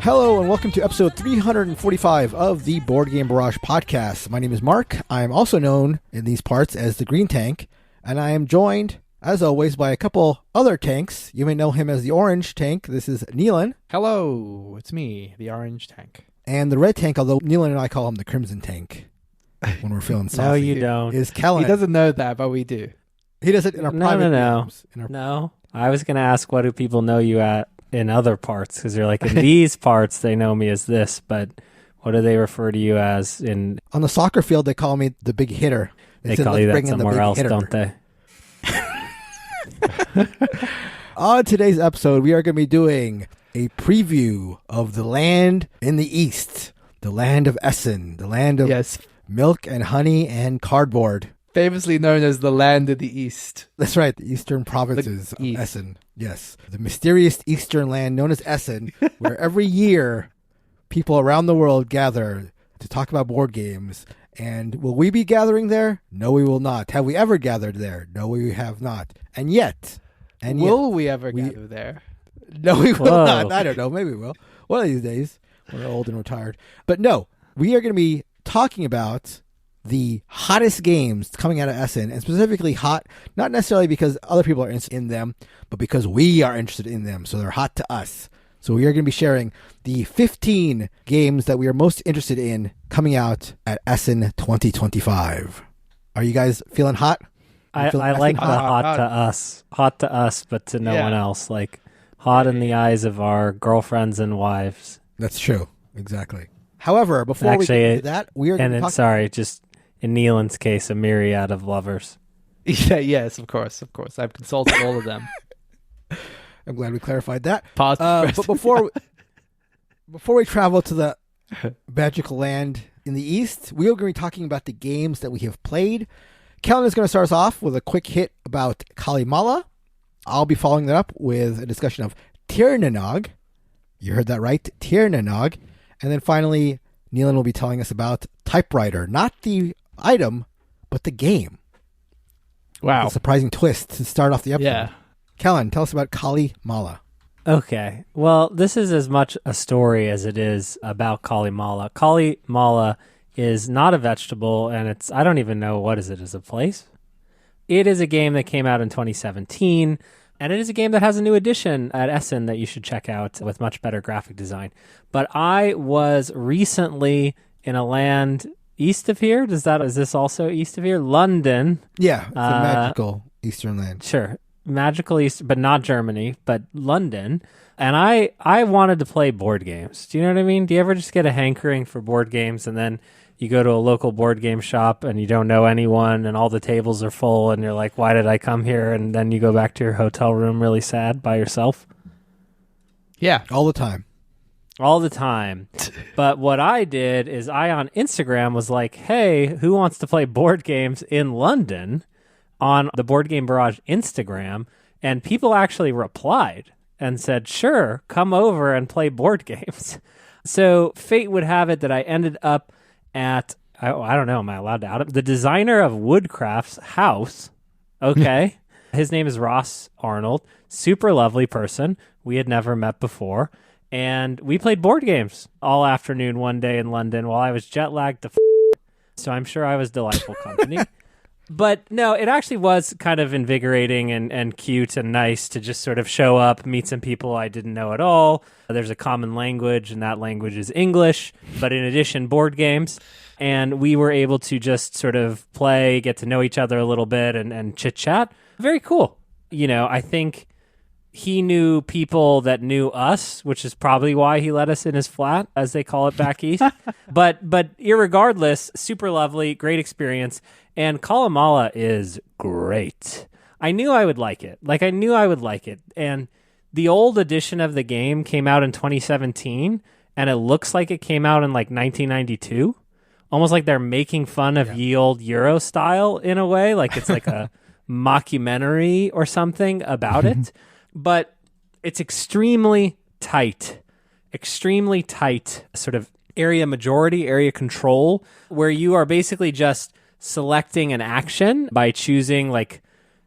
Hello and welcome to episode 345 of the Board Game Barrage podcast. My name is Mark. I am also known in these parts as the Green Tank, and I am joined, as always, by a couple other tanks. You may know him as the Orange Tank. This is Neelan. Hello, it's me, the Orange Tank. And the Red Tank, although Neelan and I call him the Crimson Tank when we're feeling saucy. No, you don't. Is Kellen. He doesn't know that, but we do. He does it in our private games. No. I was going to ask, what do people know you at in other parts? Because you're like, in these parts, they know me as this, but what do they refer to you as in... On the soccer field, they call me the big hitter. They call you that somewhere else, don't they? On today's episode, we are going to be doing a preview of the land in the East, the land of Essen, the land of milk and honey and cardboard. Famously known as the land of the East. That's right, the eastern provinces of Essen. Yes, the mysterious eastern land known as Essen, where every year people around the world gather to talk about board games. And will we be gathering there? No, we will not. Have we ever gathered there? No, we have not. And yet... will we ever gather there? No, we will not. I don't know. Maybe we will. One of these days. We're old and retired. But no, we are going to be talking about the hottest games coming out of Essen, and specifically hot, not necessarily because other people are interested in them, but because we are interested in them. So they're hot to us. So we are going to be sharing the 15 games that we are most interested in coming out at Essen 2025. Are you guys feeling hot? I like the hot to us. Hot to us, but to no one else. Like hot in the eyes of our girlfriends and wives. That's true. Exactly. However, before we get into that, we are going to talk... just in Neelan's case, a myriad of lovers. Yes, of course. I've consulted all of them. I'm glad we clarified that. But before we travel to the magical land in the East, we are going to be talking about the games that we have played. Kellen is going to start us off with a quick hit about Calimala. I'll be following that up with a discussion of Tirnanog. You heard that right, Tirnanog. And then finally, Neelan will be telling us about Typewriter. Not the item, but the game. Wow. A surprising twist to start off the episode. Yeah. Kellen, tell us about Calimala. Okay. Well, this is as much a story as it is about Calimala. Calimala is not a vegetable, and I don't even know what is it as a place. It is a game that came out in 2017, and it is a game that has a new edition at Essen that you should check out with much better graphic design. But I was recently in a land east of here. Is this also east of here? London. Yeah, it's a magical eastern land. Sure. Magical east, but not Germany, but London. And I wanted to play board games. Do you know what I mean? Do you ever just get a hankering for board games and then you go to a local board game shop and you don't know anyone and all the tables are full and you're like, why did I come here? And then you go back to your hotel room really sad by yourself? Yeah. All the time. All the time. But what I did is I on Instagram was like, hey, who wants to play board games in London on the Board Game Barrage Instagram? And people actually replied and said, sure, come over and play board games. So fate would have it that I ended up at, I don't know, am I allowed to out it? The designer of Woodcraft's house. Okay. His name is Ross Arnold. Super lovely person. We had never met before. And we played board games all afternoon one day in London while I was jet lagged to so I'm sure I was delightful company. But no, it actually was kind of invigorating and cute and nice to just sort of show up, meet some people I didn't know at all. There's a common language, and that language is English, but in addition, board games. And we were able to just sort of play, get to know each other a little bit and chit-chat. Very cool. You know, I think he knew people that knew us, which is probably why he let us in his flat, as they call it back east. But irregardless, super lovely, great experience. And Calimala is great. I knew I would like it. And the old edition of the game came out in 2017, and it looks like it came out in like 1992. Almost like they're making fun of ye old Euro style in a way. Like it's like a mockumentary or something about it. But it's extremely tight, sort of area majority, area control, where you are basically just selecting an action by choosing like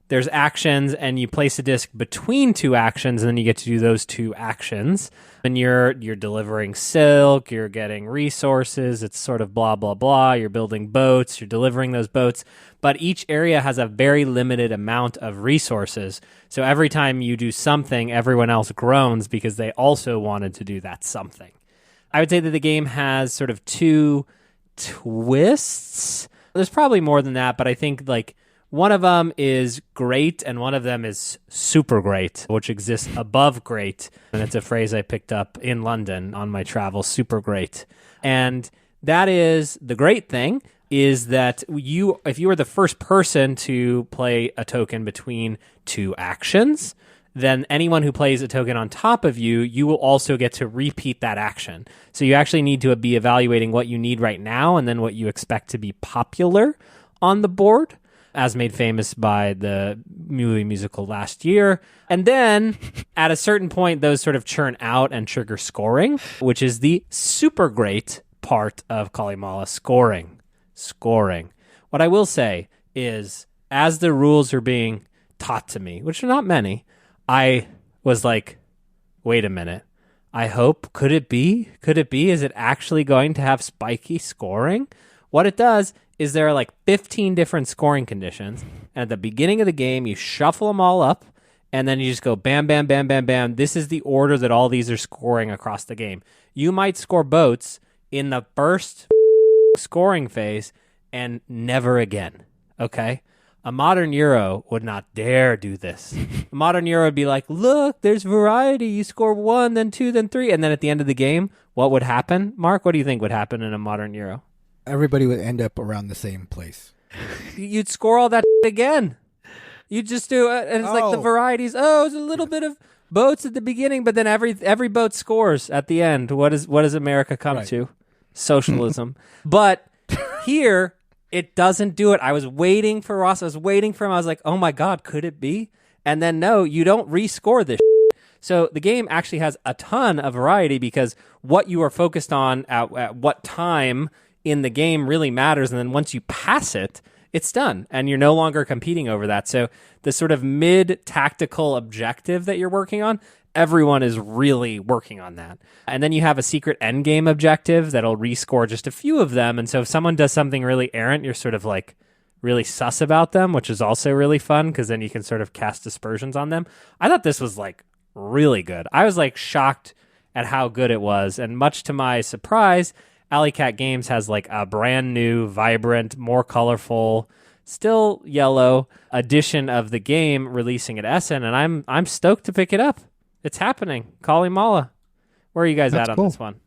there's actions, and you place a disc between two actions, and then you get to do those two actions. And you're delivering silk, you're getting resources, it's sort of blah, blah, blah. You're building boats, you're delivering those boats. But each area has a very limited amount of resources. So every time you do something, everyone else groans because they also wanted to do that something. I would say that the game has sort of two twists. There's probably more than that, but I think like one of them is great and one of them is super great, which exists above great. And it's a phrase I picked up in London on my travels, super great. And that is the great thing is that if you are the first person to play a token between two actions, then anyone who plays a token on top of you, you will also get to repeat that action. So you actually need to be evaluating what you need right now and then what you expect to be popular on the board, as made famous by the movie musical last year. And then at a certain point, those sort of churn out and trigger scoring, which is the super great part of Calimala, scoring. What I will say is, as the rules are being taught to me, which are not many, I was like, wait a minute. I hope, could it be? Is it actually going to have spiky scoring? What it does is there are like 15 different scoring conditions. And at the beginning of the game, you shuffle them all up, and then you just go bam, bam, bam, bam, bam. This is the order that all these are scoring across the game. You might score boats in the first scoring phase and never again, okay? A modern Euro would not dare do this. A modern Euro would be like, look, there's variety. You score 1, then 2, then 3. And then at the end of the game, what would happen? Mark, what do you think would happen in a modern Euro? Everybody would end up around the same place. You'd score all that again. You'd just do it, and it's like the varieties. Oh, it's a little bit of boats at the beginning, but then every boat scores at the end. What does America come to? Socialism. But here, it doesn't do it. I was waiting for Ross. I was waiting for him. I was like, oh my God, could it be? And then no, you don't rescore this. So the game actually has a ton of variety because what you are focused on at what time in the game really matters. And then once you pass it, it's done. And you're no longer competing over that. So the sort of mid-tactical objective that you're working on, everyone is really working on that. And then you have a secret end game objective that'll rescore just a few of them. And so if someone does something really errant, you're sort of like really sus about them, which is also really fun because then you can sort of cast dispersions on them. I thought this was like really good. I was like shocked at how good it was. And much to my surprise, Alley Cat Games has like a brand new, vibrant, more colorful, still yellow edition of the game releasing at Essen. And I'm stoked to pick it up. It's happening. Calimala. Where are you guys at on this one?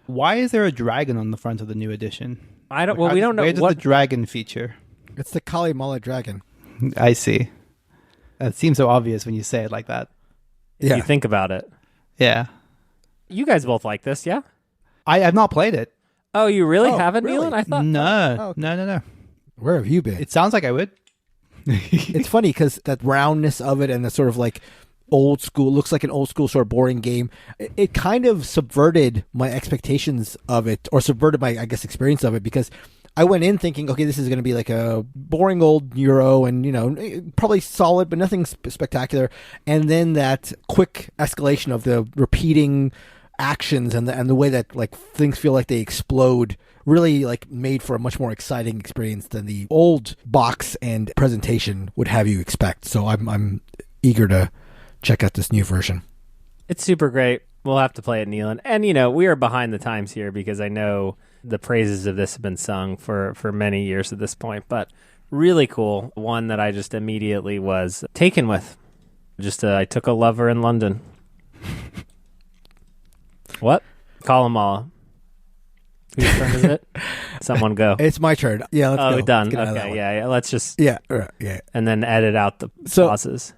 Why is there a dragon on the front of the new edition? We don't know. Where does the dragon feature? It's the Calimala dragon. I see. It seems so obvious when you say it like that. If you think about it. Yeah. You guys both like this, yeah? I have not played it. Oh, you really haven't, really? Nealon? I thought No. Where have you been? It sounds like I would. It's funny because that roundness of it and the sort of like old school, looks like an old school sort of boring game. It kind of subverted my expectations of it, or subverted my, I guess, experience of it, because I went in thinking, okay, this is going to be like a boring old Euro and, probably solid, but nothing spectacular. And then that quick escalation of the repeating actions and the way that like things feel like they explode really like made for a much more exciting experience than the old box and presentation would have you expect. So I'm eager to check out this new version. It's super great. We'll have to play it, Nealon. And, we are behind the times here because I know the praises of this have been sung for many years at this point, but really cool. One that I just immediately was taken with. I took a lover in London. What? Calimala. Whose turn is it? Someone go. It's my turn. Yeah, let's go. Oh, done. Let's Okay, yeah. Let's just... Yeah. And then edit out the pauses.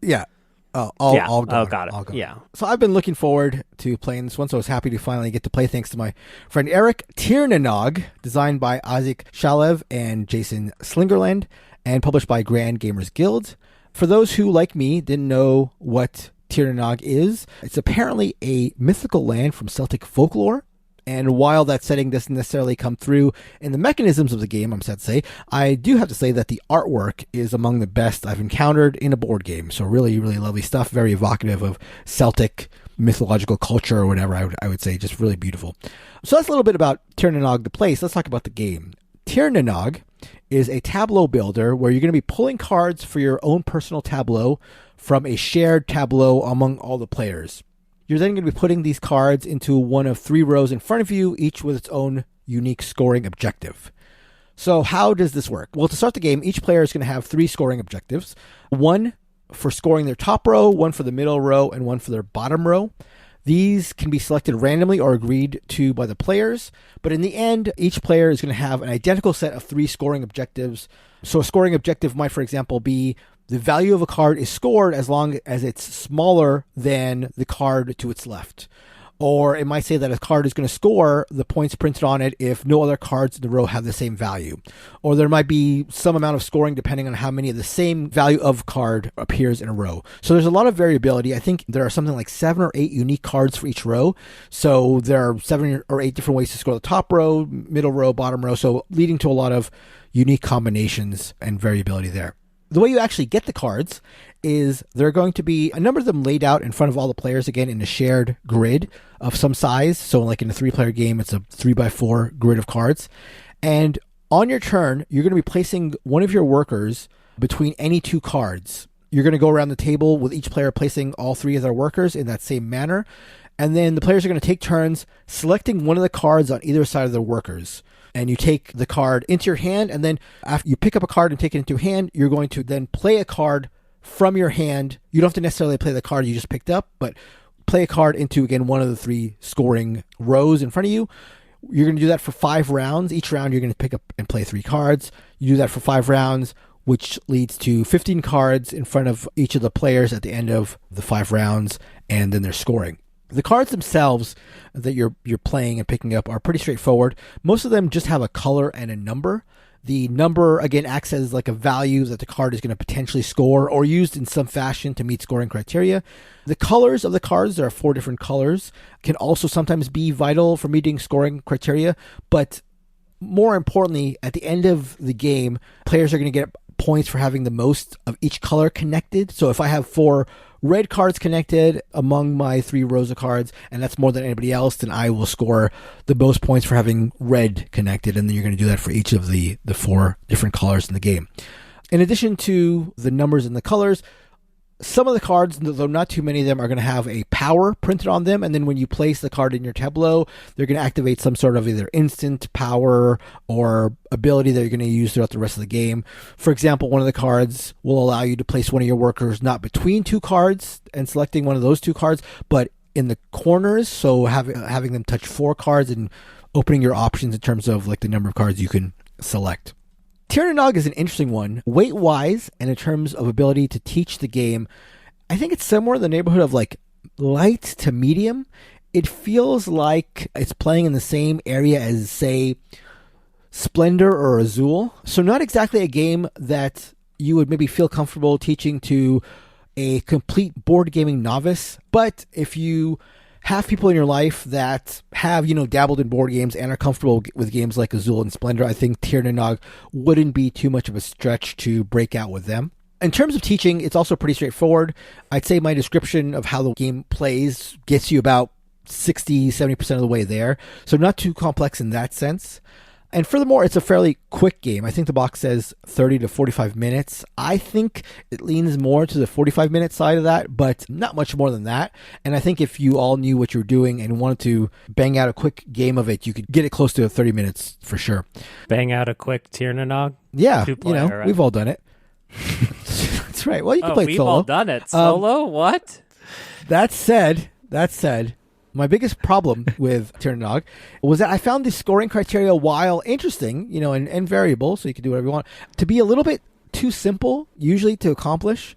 Yeah. I'll go. Oh, got it. I'll go. Yeah. So I've been looking forward to playing this one, so I was happy to finally get to play thanks to my friend Eric Tiernanog, designed by Isaac Shalev and Jason Slingerland, and published by Grand Gamers Guild. For those who, like me, didn't know what Tiernanog is, it's apparently a mythical land from Celtic folklore, And while that setting doesn't necessarily come through in the mechanisms of the game, I'm sad to say, I do have to say that the artwork is among the best I've encountered in a board game. So really, really lovely stuff. Very evocative of Celtic mythological culture or whatever, I would say. Just really beautiful. So that's a little bit about Tir na Nog, the place. Let's talk about the game. Tir na Nog is a tableau builder where you're going to be pulling cards for your own personal tableau from a shared tableau among all the players. You're then going to be putting these cards into one of 3 rows in front of you, each with its own unique scoring objective. So how does this work? Well, to start the game, each player is going to have 3 scoring objectives. One for scoring their top row, one for the middle row, and one for their bottom row. These can be selected randomly or agreed to by the players. But in the end, each player is going to have an identical set of 3 scoring objectives. So a scoring objective might, for example, be the value of a card is scored as long as it's smaller than the card to its left. Or it might say that a card is going to score the points printed on it if no other cards in the row have the same value. Or there might be some amount of scoring depending on how many of the same value of card appears in a row. So there's a lot of variability. I think there are something like 7 or 8 unique cards for each row. So there are 7 or 8 different ways to score the top row, middle row, bottom row. So leading to a lot of unique combinations and variability there. The way you actually get the cards is there are going to be a number of them laid out in front of all the players, again, in a shared grid of some size. So like in a 3-player game, it's a 3x4 grid of cards. And on your turn, you're going to be placing one of your workers between any 2 cards. You're going to go around the table with each player placing all 3 of their workers in that same manner. And then the players are going to take turns selecting one of the cards on either side of their workers. And you take the card into your hand, and then after you pick up a card and take it into your hand, you're going to then play a card from your hand. You don't have to necessarily play the card you just picked up, but play a card into, again, one of the 3 scoring rows in front of you. You're going to do that for 5 rounds. Each round, you're going to pick up and play 3 cards. You do that for 5 rounds, which leads to 15 cards in front of each of the players at the end of the 5 rounds, and then they're scoring. The cards themselves that you're playing and picking up are pretty straightforward. Most of them just have a color and a number. The number, again, acts as like a value that the card is going to potentially score or used in some fashion to meet scoring criteria. The colors of the cards, there are 4 different colors, can also sometimes be vital for meeting scoring criteria. But more importantly, at the end of the game, players are going to get points for having the most of each color connected. So if I have 4 red cards connected among my 3 rows of cards, and that's more than anybody else, then I will score the most points for having red connected. And then you're going to do that for each of the 4 different colors in the game. In addition to the numbers and the colors, some of the cards, though not too many of them, are going to have a power printed on them. And then when you place the card in your tableau, they're going to activate some sort of either instant power or ability that you're going to use throughout the rest of the game. For example, one of the cards will allow you to place one of your workers not between 2 cards and selecting one of those 2 cards, but in the corners. So having them touch 4 cards and opening your options in terms of like the number of cards you can select. Tir na Nog is an interesting one, weight-wise, and in terms of ability to teach the game. I think it's somewhere in the neighborhood of like light to medium. It feels like it's playing in the same area as, say, Splendor or Azul. So not exactly a game that you would maybe feel comfortable teaching to a complete board gaming novice. But if you have people in your life that have, dabbled in board games and are comfortable with games like Azul and Splendor, I think Tir na Nog wouldn't be too much of a stretch to break out with them. In terms of teaching, it's also pretty straightforward. I'd say my description of how the game plays gets you about 60-70% of the way there. So not too complex in that sense. And furthermore, it's a fairly quick game. I think the box says 30 to 45 minutes. I think it leans more to the 45-minute side of that, but not much more than that. And I think if you all knew what you were doing and wanted to bang out a quick game of it, you could get it close to 30 minutes for sure. Bang out a quick Tir na Nog? Yeah, Two-player, right? We've all done it. That's right. Well, you can play it solo. We've all done it. Solo? What? That said, my biggest problem with Tir na Nog was that I found the scoring criteria, while interesting, and variable, so you can do whatever you want, to be a little bit too simple, usually, to accomplish.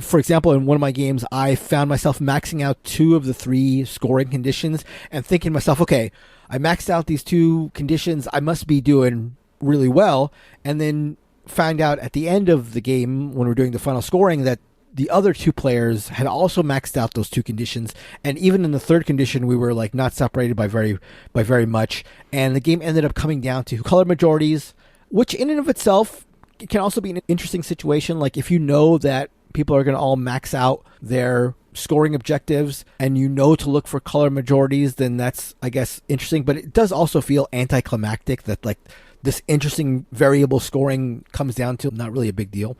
For example, in one of my games, I found myself maxing out 2 of the 3 scoring conditions and thinking to myself, okay, I maxed out these 2 conditions, I must be doing really well, and then find out at the end of the game, when we're doing the final scoring, that the other two players had also maxed out those two conditions, and even in the third condition, we were like not separated by very much. And the game ended up coming down to color majorities, which in and of itself can also be an interesting situation. Like if you know that people are going to all max out their scoring objectives and you know to look for color majorities, then that's, I guess, interesting. But it does also feel anticlimactic that like this interesting variable scoring comes down to not really a big deal.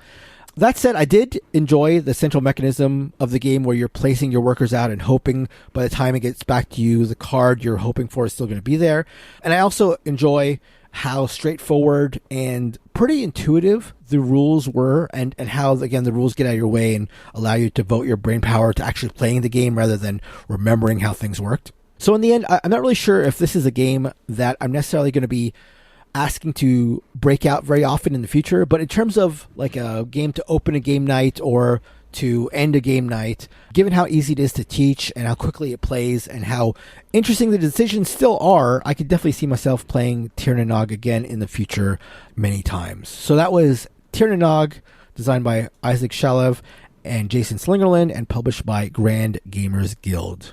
That said, I did enjoy the central mechanism of the game where you're placing your workers out and hoping by the time it gets back to you, the card you're hoping for is still going to be there. And I also enjoy how straightforward and pretty intuitive the rules were, and how, again, the rules get out of your way and allow you to devote your brain power to actually playing the game rather than remembering how things worked. So in the end, I'm not really sure if this is a game that I'm necessarily going to be asking to break out very often in the future, but in terms of like a game to open a game night or to end a game night, given how easy it is to teach and how quickly it plays and how interesting the decisions still are, I could definitely see myself playing Tir na Nog again in the future many times. So that was Tir na Nog, designed by Isaac Shalev and Jason Slingerland and published by Grand Gamers Guild.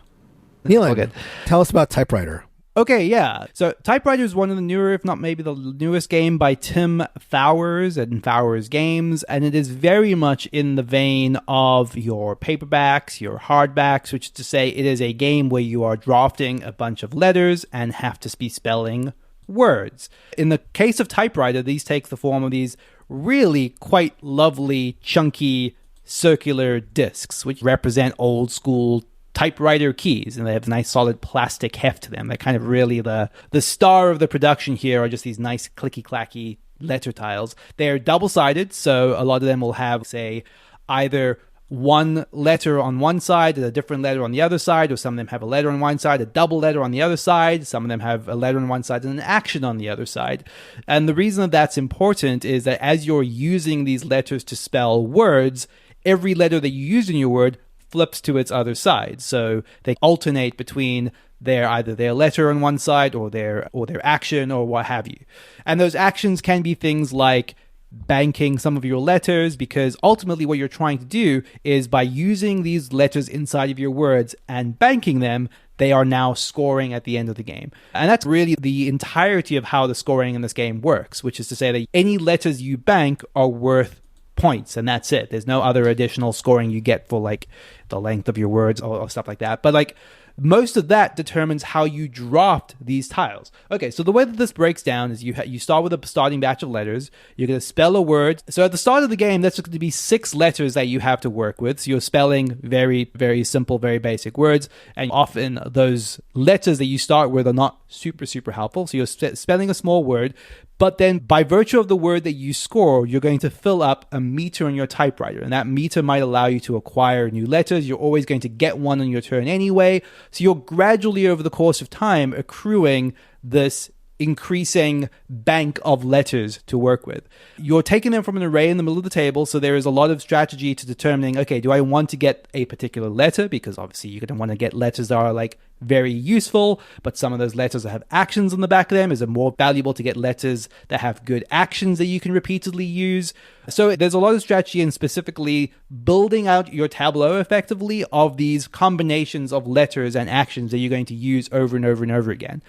Neelan, tell us about Typewriter. Okay, yeah. So Typewriter is one of the newer, if not maybe the newest game by Tim Fowers and Fowers Games, and it is very much in the vein of your paperbacks, your hardbacks, which is to say it is a game where you are drafting a bunch of letters and have to be spelling words. In the case of Typewriter, these take the form of these really quite lovely, chunky, circular discs, which represent old school typewriter keys, and they have nice solid plastic heft to them. They're kind of really the star of the production here are just these nice clicky-clacky letter tiles. They're double-sided, so a lot of them will have, say, either one letter on one side and a different letter on the other side, or some of them have a letter on one side, a double letter on the other side, some of them have a letter on one side and an action on the other side. And the reason that that's important is that as you're using these letters to spell words, every letter that you use in your word flips to its other side. So they alternate between either their letter on one side or their action or what have you. And those actions can be things like banking some of your letters, because ultimately what you're trying to do is by using these letters inside of your words and banking them, they are now scoring at the end of the game. And that's really the entirety of how the scoring in this game works, which is to say that any letters you bank are worth points, and that's it. There's no other additional scoring you get for like the length of your words or stuff like that. But like most of that determines how you draft these tiles. Okay, so the way that this breaks down is you start with a starting batch of letters. You're going to spell a word. So at the start of the game, that's going to be 6 letters that you have to work with. So you're spelling very, very simple, very basic words. And often those letters that you start with are not super, super helpful. So you're spelling a small word. But then by virtue of the word that you score, you're going to fill up a meter on your typewriter. And that meter might allow you to acquire new letters. You're always going to get one on your turn anyway. So you're gradually over the course of time accruing this increasing bank of letters to work with. You're taking them from an array in the middle of the table, so there is a lot of strategy to determining, okay, do I want to get a particular letter? Because obviously you're going to want to get letters that are like very useful, but some of those letters that have actions on the back of them. Is it more valuable to get letters that have good actions that you can repeatedly use? So there's a lot of strategy in specifically building out your tableau effectively of these combinations of letters and actions that you're going to use over and over and over again.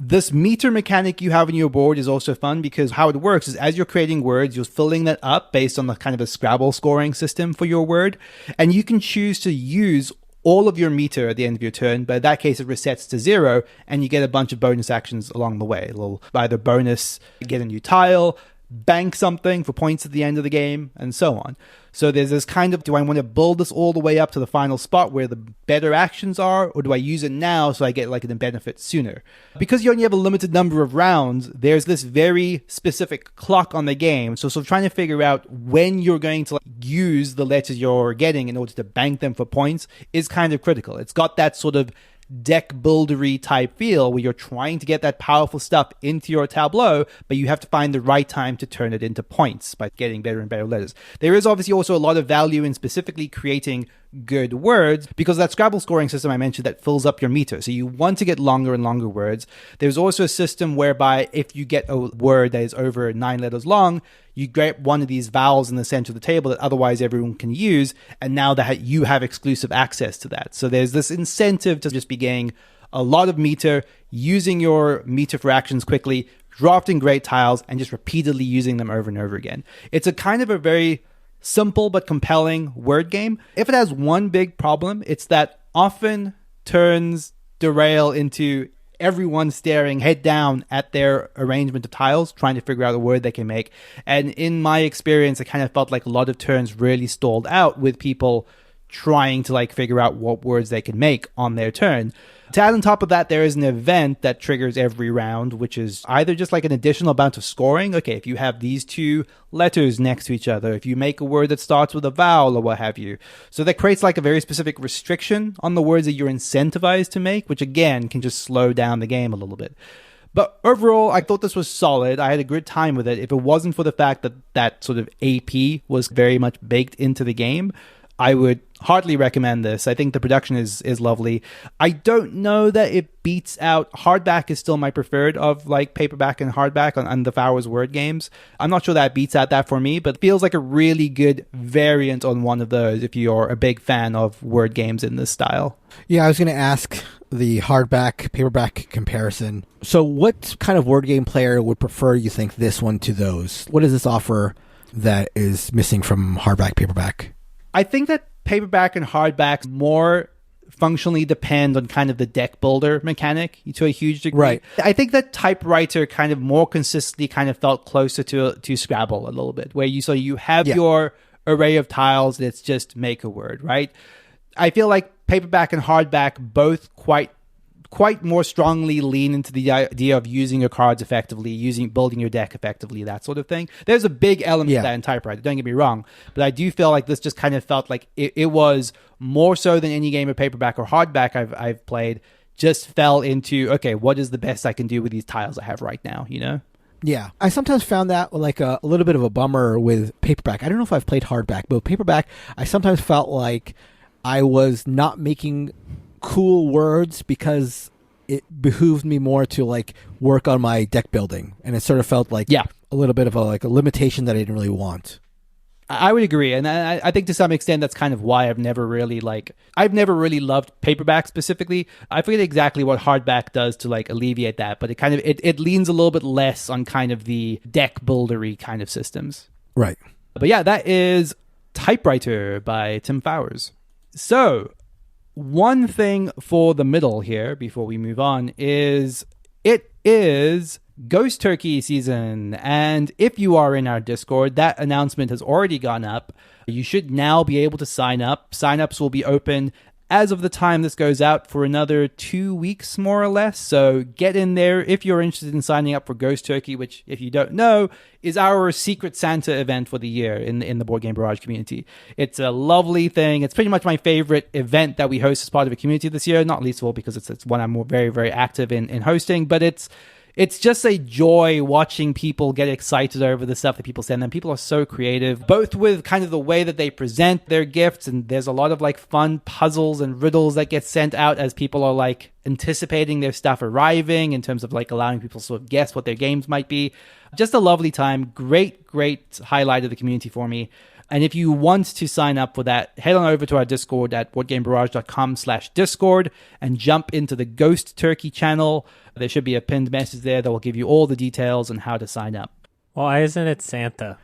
This meter mechanic you have in your board is also fun, because how it works is as you're creating words, you're filling that up based on the kind of a Scrabble scoring system for your word. And you can choose to use all of your meter at the end of your turn, but in that case it resets to 0 and you get a bunch of bonus actions along the way. It'll either bonus get a new tile, bank something for points at the end of the game, and so on. So there's this kind of, do I want to build this all the way up to the final spot where the better actions are, or do I use it now so I get like a benefit sooner? Because you only have a limited number of rounds, there's this very specific clock on the game. So trying to figure out when you're going to use the letters you're getting in order to bank them for points is kind of critical. It's got that sort of deck buildery type feel where you're trying to get that powerful stuff into your tableau, but you have to find the right time to turn it into points by getting better and better letters. There is obviously also a lot of value in specifically creating good words, because that Scrabble scoring system I mentioned that fills up your meter. So you want to get longer and longer words. There's also a system whereby if you get a word that is over 9 letters long, you get one of these vowels in the center of the table that otherwise everyone can use, and now that you have exclusive access to that. So there's this incentive to just be getting a lot of meter, using your meter for actions quickly, drafting great tiles, and just repeatedly using them over and over again. It's a kind of a very simple but compelling word game. If it has one big problem, it's that often turns derail into everyone staring head down at their arrangement of tiles, trying to figure out a word they can make. And in my experience, it kind of felt like a lot of turns really stalled out with people trying to like figure out what words they can make on their turn. To add on top of that, there is an event that triggers every round, which is either just like an additional amount of scoring. Okay, if you have these two letters next to each other, if you make a word that starts with a vowel or what have you. So that creates like a very specific restriction on the words that you're incentivized to make, which again can just slow down the game a little bit. But overall, I thought this was solid. I had a good time with it. If it wasn't for the fact that that sort of AP was very much baked into the game, I would heartily recommend this. I think the production is lovely. I don't know that it beats out. Hardback is still my preferred of like paperback and hardback on the Fowers word games. I'm not sure that beats out that for me, but it feels like a really good variant on one of those if you're a big fan of word games in this style. Yeah, I was going to ask the hardback paperback comparison. So what kind of word game player would prefer, you think, this one to those? What does this offer that is missing from hardback paperback? I think that paperback and hardback more functionally depend on kind of the deck builder mechanic to a huge degree. Right. I think that Typewriter kind of more consistently kind of felt closer to Scrabble a little bit, where you have your array of tiles and it's just make a word, right? I feel like paperback and hardback both quite more strongly lean into the idea of using your cards effectively, building your deck effectively, that sort of thing. There's a big element of that in Typewriter, don't get me wrong, but I do feel like this just kind of felt like it was more so than any game of paperback or hardback I've played, just fell into, okay, what is the best I can do with these tiles I have right now, you know? Yeah, I sometimes found that like a little bit of a bummer with paperback. I don't know if I've played hardback, but with paperback, I sometimes felt like I was not making cool words because it behooved me more to like work on my deck building, and it sort of felt like a little bit of a limitation that I didn't really want. I would agree, and I think to some extent that's kind of why I've never really loved paperback specifically. I forget exactly what hardback does to like alleviate that, but it leans a little bit less on kind of the deck buildery kind of systems. Right. But yeah, that is Typewriter by Tim Fowers. So, one thing for the middle here before we move on is it is Ghost Turkey season. And if you are in our Discord, that announcement has already gone up. You should now be able to sign up. Signups will be open as of the time this goes out for another 2 weeks, more or less. So get in there if you're interested in signing up for Ghost Turkey, which, if you don't know, is our Secret Santa event for the year in the Board Game Barrage community. It's a lovely thing. It's pretty much my favorite event that we host as part of a community this year, not least of all because it's one I'm very, very active in hosting, but it's just a joy watching people get excited over the stuff that people send them. People are so creative, both with kind of the way that they present their gifts, and there's a lot of like fun puzzles and riddles that get sent out as people are like anticipating their stuff arriving, in terms of like allowing people to sort of guess what their games might be. Just a lovely time. Great highlight of the community for me. And if you want to sign up for that, head on over to our Discord at boardgamebarrage.com/Discord and jump into the Ghost Turkey channel. There should be a pinned message there that will give you all the details on how to sign up. Why isn't it Santa?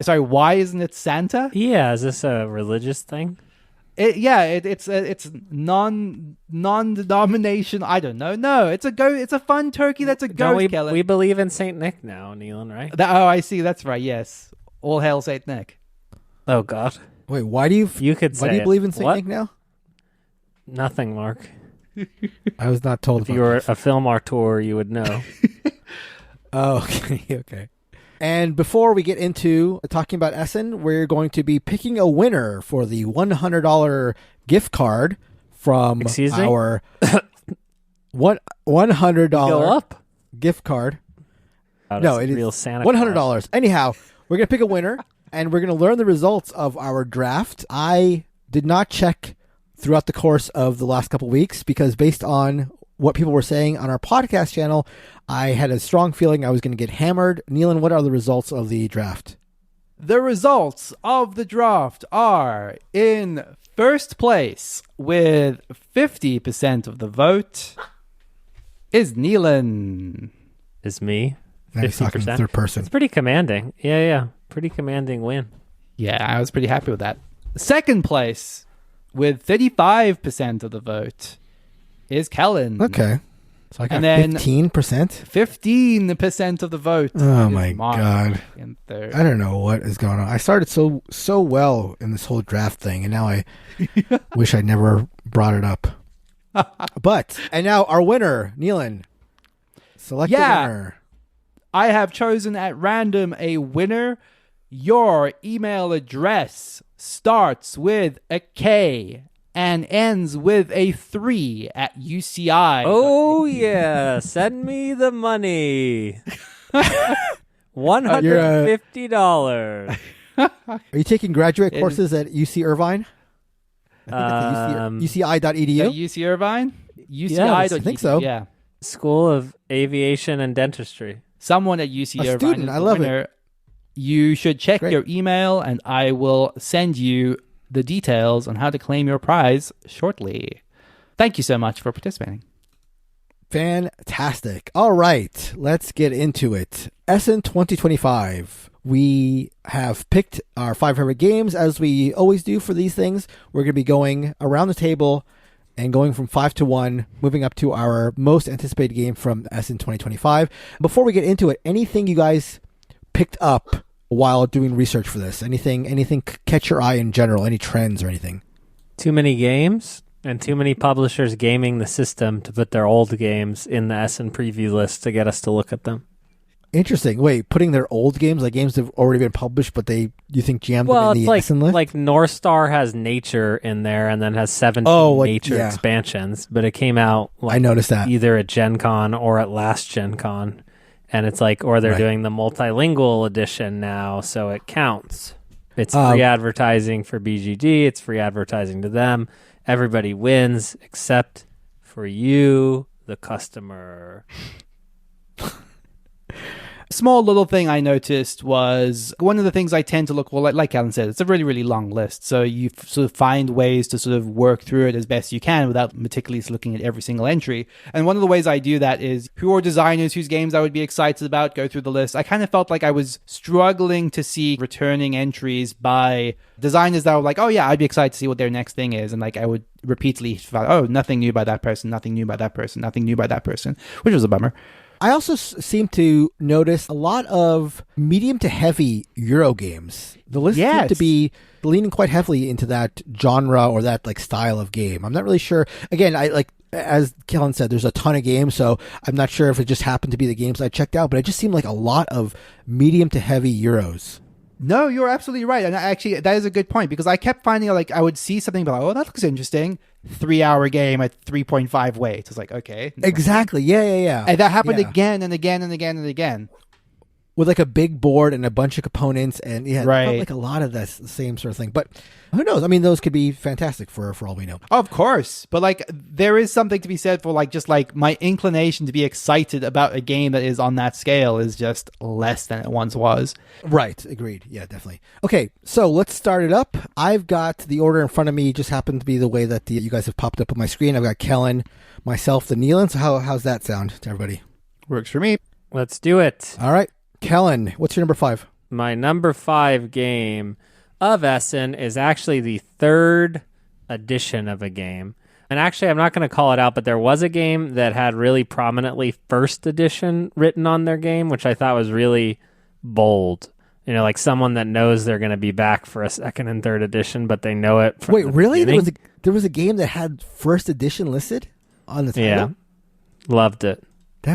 Sorry, why isn't it Santa? Yeah, is this a religious thing? It's non-denomination. I don't know. No, it's a fun turkey that's a ghost, Kellen. We believe in Saint Nick now, Nealon, right? I see. That's right. Yes. All hail Saint Nick. Oh, God. Wait, why do you believe in Saint Nick now? Nothing, Mark. I was not told. If you were a film auteur, you would know. Oh, okay. And before we get into talking about Essen, we're going to be picking a winner for the $100 gift card from our $100 Go up. gift card. No, it is real Santa $100. Anyhow, we're going to pick a winner, and we're going to learn the results of our draft. I did not check throughout the course of the last couple weeks because based on what people were saying on our podcast channel, I had a strong feeling I was going to get hammered. Neelan, what are the results of the draft? The results of the draft are in first place with 50% of the vote is Neelan. Is me. Now he's talking 50%. third person. It's pretty commanding. Yeah. Pretty commanding win. Yeah, I was pretty happy with that. Second place with 35% of the vote is Kellen. Okay. So I got And then 15%? 15% of the vote. Oh is my Mark God. in third. I don't know what is going on. I started so well in this whole draft thing, and now I wish I never brought it up. And now our winner, Neelan. Select the winner. I have chosen at random a winner. Your email address starts with a K and ends with a 3 at UCI. Oh, yeah. Send me the money. $150. Are you taking graduate courses at UC Irvine? UCI.edu? UC Irvine? UCI. Yeah, I think so. Yeah. School of Aviation and Dentistry. Someone at UC A Irvine. student. Is I the love winner. it. You should check Great. your email, and I will send you the details on how to claim your prize shortly. Thank you so much for participating. Fantastic. All right, let's get into it. Essen 2025. We have picked our 5 favorite games, as we always do for these things. We're going to be going around the table and going from 5 to 1, moving up to our most anticipated game from Essen 2025. Before we get into it, anything you guys picked up while doing research for this? Anything catch your eye in general? Any trends or anything? Too many games and too many publishers gaming the system to put their old games in the Essen preview list to get us to look at them. Interesting. Wait, putting their old games, like games that have already been published, but you think jammed them in the Essen list? Like North Star has Nature in there and then has 17 Nature expansions, but it came out I noticed that. either at Gen Con or at last Gen Con. And it's like, or they're doing the multilingual edition now, so it counts. It's free advertising for BGG. It's free advertising to them. Everybody wins except for you, the customer. Small little thing I noticed was one of the things I tend to look for, like Kellen said, it's a really, really long list. So you sort of find ways to sort of work through it as best you can without meticulously looking at every single entry. And one of the ways I do that is who are designers whose games I would be excited about, go through the list. I kind of felt like I was struggling to see returning entries by designers that were like, oh yeah, I'd be excited to see what their next thing is. And like I would repeatedly find, oh, nothing new by that person, nothing new by that person, nothing new by that person, which was a bummer. I also seem to notice a lot of medium to heavy Euro games. The list seemed to be leaning quite heavily into that genre or that like style of game. I'm not really sure. Again, as Kellen said, there's a ton of games, so I'm not sure if it just happened to be the games I checked out, but it just seemed like a lot of medium to heavy Euros. No, you're absolutely right. And actually, that is a good point because I kept finding like I would see something like, oh, that looks interesting. 3-hour game at 3.5 weight. It's like, okay. Exactly. Yeah. And that happened again and again and again and again. With like a big board and a bunch of components, and it felt like a lot of that same sort of thing. But who knows? I mean, those could be fantastic for all we know. Of course. But like there is something to be said for like just like my inclination to be excited about a game that is on that scale is just less than it once was. Right. Agreed. Yeah, definitely. Okay, so let's start it up. I've got the order in front of me, just happened to be the way that you guys have popped up on my screen. I've got Kellen, myself, the Neelan. So how's that sound to everybody? Works for me. Let's do it. All right. Kellen, what's your number 5? My number 5 game of Essen is actually the 3rd edition of a game. And actually, I'm not going to call it out, but there was a game that had really prominently 1st edition written on their game, which I thought was really bold. You know, like someone that knows they're going to be back for a 2nd and 3rd edition, but they know it from the really? beginning. There was a game that had 1st edition listed on the title? Yeah. Loved it.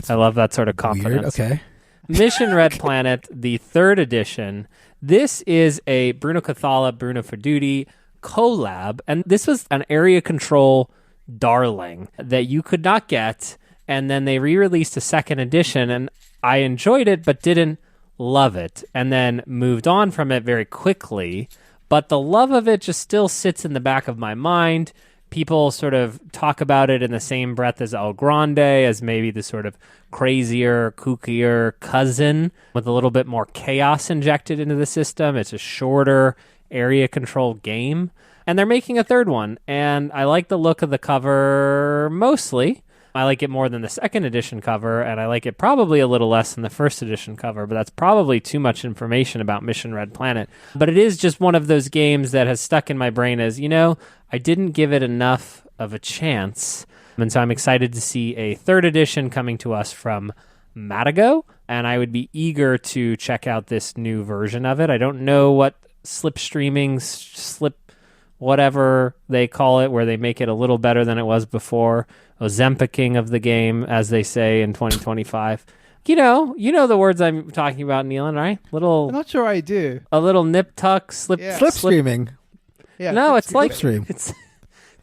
I love that sort of confidence. Weird. Okay. Mission Red Planet, the 3rd edition. This is a Bruno Cathala, Bruno Ferduti collab, and this was an area control darling that you could not get, and then they re-released a 2nd edition, and I enjoyed it but didn't love it, and then moved on from it very quickly. but the love of it just still sits in the back of my mind. People sort of talk about it in the same breath as El Grande, as maybe the sort of crazier, kookier cousin with a little bit more chaos injected into the system. It's a shorter area control game. And they're making a third one. And I like the look of the cover mostly. I like it more than the second edition cover, and I like it probably a little less than the first edition cover, but that's probably too much information about Mission Red Planet. But it is just one of those games that has stuck in my brain as, I didn't give it enough of a chance. And so I'm excited to see a third edition coming to us from Matago, and I would be eager to check out this new version of it. I don't know what whatever they call it, where they make it a little better than it was before. Ozempicing of the game, as they say in 2025. You know the words I'm talking about, Nealon, right? I'm not sure I do. A little nip tuck, Slipstreaming. Yeah, no, it's like Slipstream. It's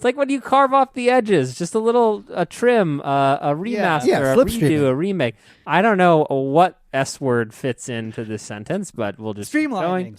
like when you carve off the edges, just a trim, a remaster, a redo, a remake. I don't know what S word fits into this sentence, but we'll just Streamlining.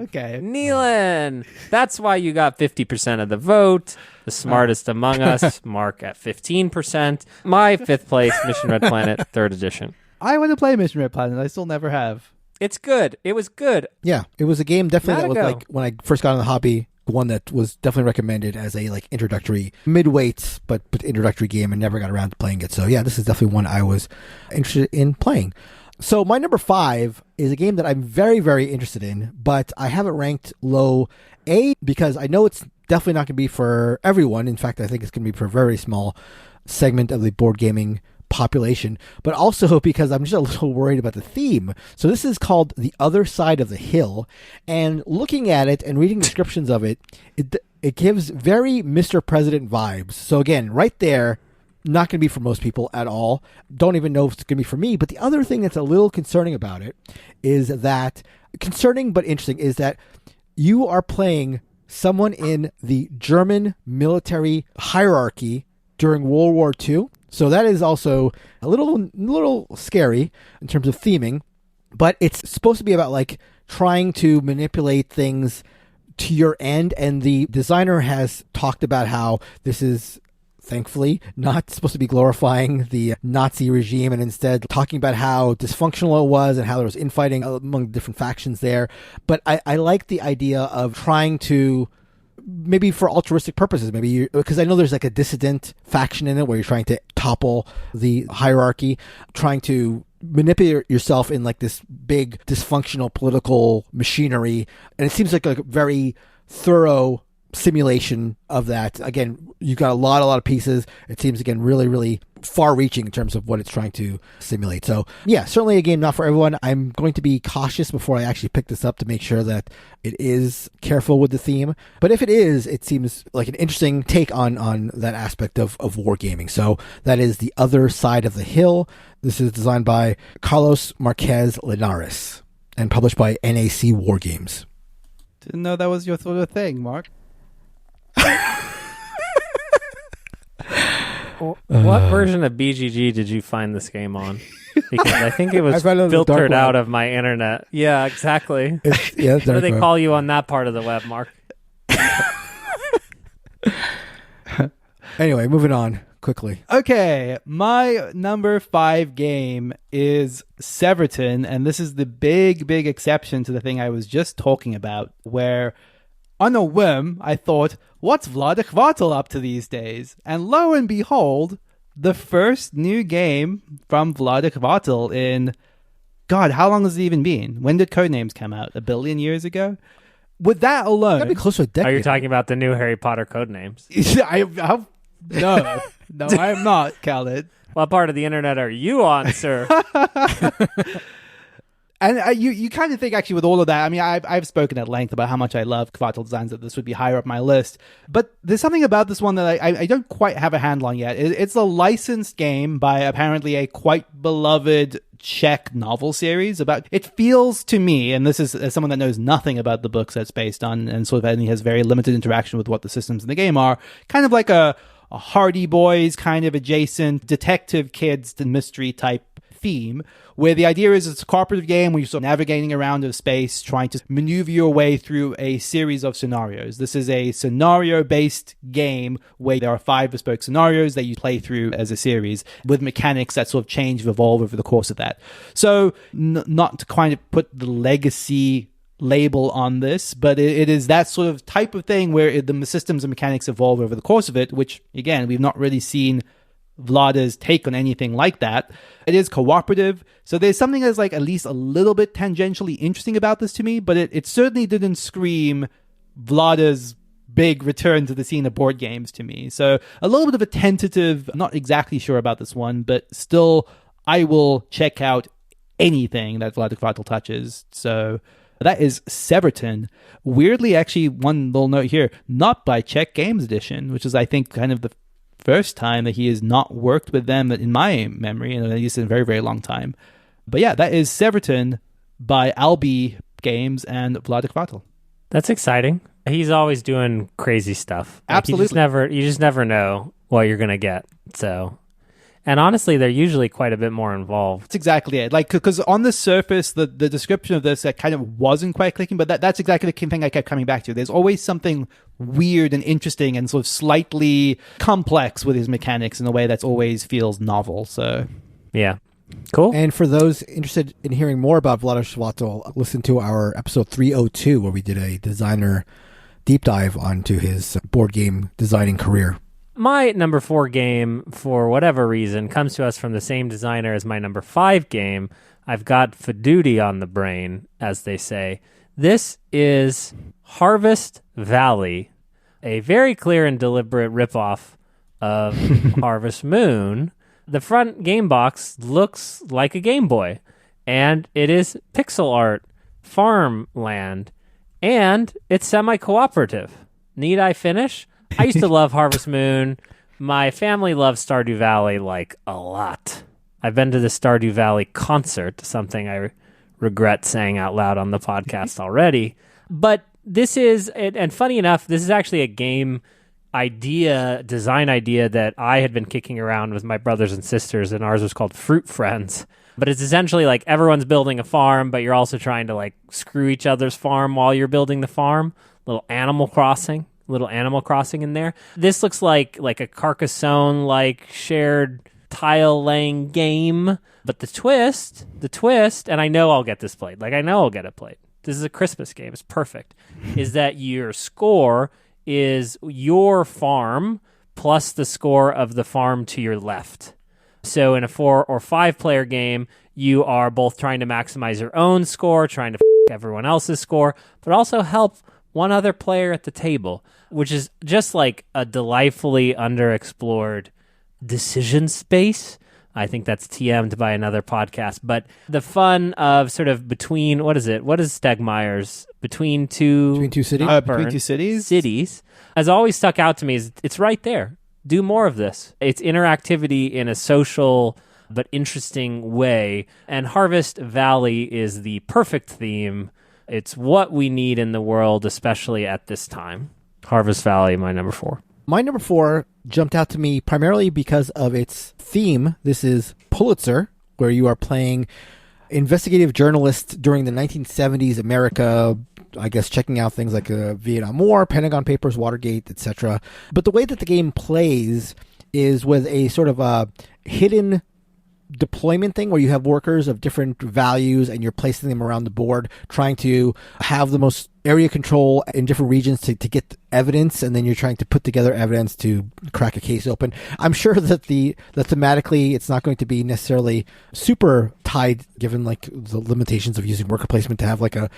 Okay. Nealon. That's why you got 50% of the vote. The smartest among us, Mark at 15%. My fifth place, Mission Red Planet, third edition. I want to play Mission Red Planet. I still never have. It's good. It was good. Yeah, it was a game definitely that was Matago. like, when I first got in the hobby, one that was definitely recommended as a like introductory mid-weight but introductory game, and never got around to playing it. So yeah, this is definitely one I was interested in playing. So my number 5 is a game that I'm very, very interested in, but I have it ranked low A because I know it's definitely not going to be for everyone. In fact, I think it's going to be for a very small segment of the board gaming population, but also because I'm just a little worried about the theme. So this is called The Other Side of the Hill, and looking at it and reading descriptions of it, it gives very Mr. President vibes. So again, right there, not going to be for most people at all. Don't even know if it's going to be for me. But the other thing that's a little concerning about it is that, concerning but interesting, is that you are playing someone in the German military hierarchy during World War II. So that is also a little scary in terms of theming, but it's supposed to be about like trying to manipulate things to your end. And the designer has talked about how this is, thankfully, not supposed to be glorifying the Nazi regime, and instead talking about how dysfunctional it was and how there was infighting among different factions there. But I like the idea of trying to, maybe for altruistic purposes, maybe because I know there's like a dissident faction in it where you're trying to topple the hierarchy, trying to manipulate yourself in like this big dysfunctional political machinery. And it seems like a very thorough simulation of that. Again, you've got a lot of pieces. It seems, again, really, really far-reaching in terms of what it's trying to simulate. So, yeah, certainly a game not for everyone. I'm going to be cautious before I actually pick this up to make sure that it is careful with the theme. But if it is, it seems like an interesting take on that aspect of wargaming. So that is The Other Side of the Hill. This is designed by Carlos Marquez Linares and published by NAC Wargames. Didn't know that was your sort of thing, Mark. What version of BGG did you find this game on? Because I think it was filtered out of my internet. Yeah, exactly. What do they call you on that part of the web, Mark? Anyway, moving on quickly. Okay, my number 5 game is Severton, and this is the big exception to the thing I was just talking about, where on a whim, I thought, what's Vlaada Chvátil up to these days? And lo and behold, the first new game from Vlaada Chvátil in, God, how long has it even been? When did Codenames come out? 1 billion years ago? With that alone... That'd be close to a decade. Are you talking about the new Harry Potter Codenames? No, I am not, Khaled. What part of the internet are you on, sir? And you kind of think, actually, with all of that, I mean, I've spoken at length about how much I love Chvátil designs, that this would be higher up my list. But there's something about this one that I don't quite have a handle on yet. It's a licensed game by apparently a quite beloved Czech novel series. It feels to me, and this is as someone that knows nothing about the books that's based on, and sort of only has very limited interaction with what the systems in the game are, kind of like a Hardy Boys kind of adjacent detective kids to mystery type theme, where the idea is it's a cooperative game where you're sort of navigating around a space, trying to maneuver your way through a series of scenarios. This is a scenario-based game where there are 5 bespoke scenarios that you play through as a series with mechanics that sort of change and evolve over the course of that. So not to kind of put the legacy label on this, but it is that sort of type of thing where the systems and mechanics evolve over the course of it, which, again, we've not really seen Vlada's take on anything like that. It is cooperative, so there's something that's like at least a little bit tangentially interesting about this to me, but it certainly didn't scream Vlada's big return to the scene of board games to me. So a little bit of a tentative, not exactly sure about this one, but still I will check out anything that Vlada touches. So that is Severton. Weirdly, actually, one little note here, not by Czech Games Edition, which is, I think, kind of the first time that he has not worked with them in my memory, and at least in a very, very long time. But yeah, that is Severton by Albi Games and Vlada. That's exciting. He's always doing crazy stuff. Absolutely. You just never know what you're going to get. So, and honestly, they're usually quite a bit more involved. That's exactly it. Like, because on the surface, the description of this kind of wasn't quite clicking, but that's exactly the thing I kept coming back to. There's always something weird and interesting and sort of slightly complex with his mechanics in a way that's always feels novel. So, yeah. Cool. And for those interested in hearing more about Vlada Chvátil, listen to our episode 302, where we did a designer deep dive onto his board game designing career. My number 4 game, for whatever reason, comes to us from the same designer as my number 5 game. I've got Fiduti on the brain, as they say. This is Harvest Valley, a very clear and deliberate ripoff of Harvest Moon. The front game box looks like a Game Boy, and it is pixel art, farmland, and it's semi-cooperative. Need I finish? I used to love Harvest Moon. My family loves Stardew Valley, like, a lot. I've been to the Stardew Valley concert, something I regret saying out loud on the podcast already. But this is, and funny enough, this is actually a game design idea that I had been kicking around with my brothers and sisters, and ours was called Fruit Friends. But it's essentially like everyone's building a farm, but you're also trying to like screw each other's farm while you're building the farm. Little Animal Crossing in there. This looks like a Carcassonne like shared tile laying game. But the twist, and I know I'll get this played. Like, I know I'll get it played. This is a Christmas game. It's perfect. Is that your score is your farm plus the score of the farm to your left. So in a 4 or 5 player game, you are both trying to maximize your own score, trying to everyone else's score, but also help one other player at the table, which is just like a delightfully underexplored decision space. I think that's TM'd by another podcast, but the fun of sort of between, what is Stegmeyer's between two cities? Between two cities has always stuck out to me. Is it's right there. Do more of this. It's interactivity in a social but interesting way, and Harvest Valley is the perfect theme. It's what we need in the world, especially at this time. Harvest Valley, my number 4. My number 4 jumped out to me primarily because of its theme. This is Pulitzer, where you are playing investigative journalist during the 1970s America, I guess checking out things like the Vietnam War, Pentagon Papers, Watergate, etc. But the way that the game plays is with a sort of a hidden deployment thing where you have workers of different values and you're placing them around the board, trying to have the most area control in different regions to get evidence, and then you're trying to put together evidence to crack a case open. I'm sure that thematically it's not going to be necessarily super tied, given like the limitations of using worker placement to have like a